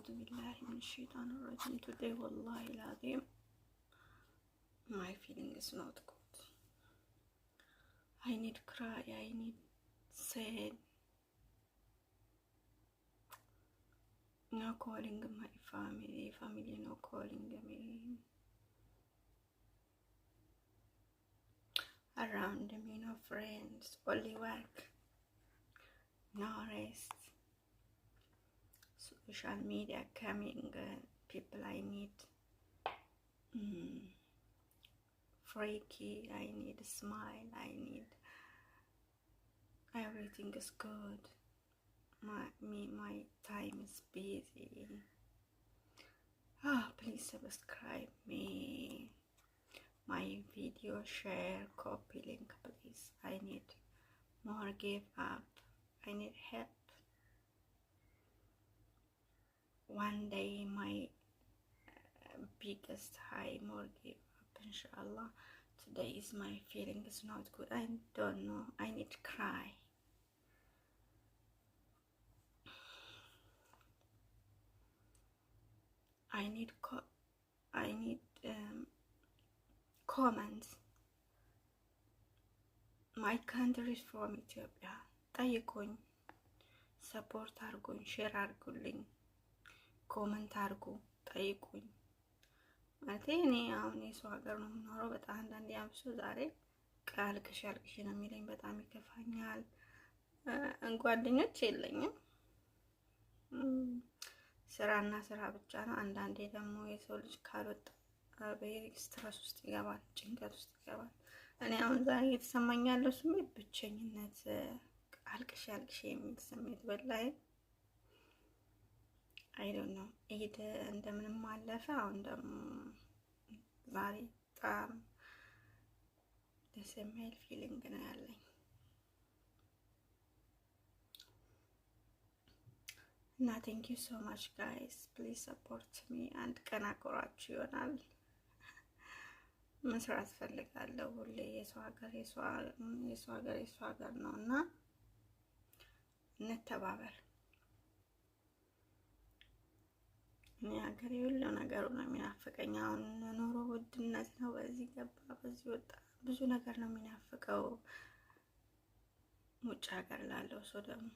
أعوذ بالله من الشيطان الرجيم. Today, wallahi العظيم, my feeling is not good. I need cry. I need sad. No calling my family no calling me. Around me, no friends, only work, no rest. Social media coming, people I need freaky, I need a smile, I need everything is good. My time is busy. Please subscribe me, my video, share, copy link, please. I need more give up. I need help. One day my biggest high, more give up, inshallah. Today is my feeling is not good. I don't know. I need to cry. I need comments. My country is from Ethiopia. ጠይቁኝ፣ ሰፖርት አርጉኝ፣ ሼር አርጉልኝ፣ ኮመንት አርጉ፣ ጠይቁኝ። ማለት እኔ አሁን የሰው ሀገር ነው የምኖረው። በጣም አንዳንዴ አብሶ ዛሬ አልቅሽ ነው የሚለኝ። በጣም ይከፋኛል። ጓደኞች የለኝም። ስራና ስራ ብቻ ነው። አንዳንዴ ደግሞ የሰው ልጅ ካልወጣ በስትረስ ውስጥ ይገባል፣ ጭንቀት ውስጥ ይገባል። እኔ አሁን ዛሬ የተሰማኝ ያለው ስሜት ብቸኝነት፣ አልቅሽ የሚል ስሜት በላይ አይ ዶንት ኖ። ኢድ እንደምንም አለፈ። አሁን ደግሞ ዛሬ በጣም ደስ የሚል ፊሊንግ ነው ያለኝ እና ቴንክ ዩ ሶ ማች ጋይስ ፕሊዝ ሰፖርት ሚ። አንድ ቀን አቆራችሁ ይሆናል። መስራት ፈልጋለሁ። ሁሌ የሰው ሀገር ነው እና እንተባበር። እኔ ሀገሬ ሁሉ ነገሩ ነው የሚናፍቀኝ። አሁን ኑሮ ውድነት ነው፣ በዚህ ገባ በዚህ ወጣ፣ ብዙ ነገር ነው የሚናፍቀው። ውጭ ሀገር ላለው ሰው ደግሞ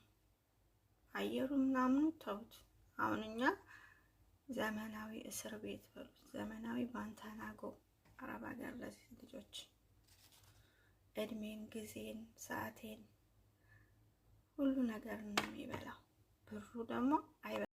አየሩ ምናምኑ ተውት። አሁን እኛ ዘመናዊ እስር ቤት በሉት፣ ዘመናዊ ባንታናጎ አረብ ሀገር ለዚህ ልጆች እድሜን፣ ጊዜን፣ ሰዓቴን ሁሉ ነገር ነው የሚበላው። ብሩ ደግሞ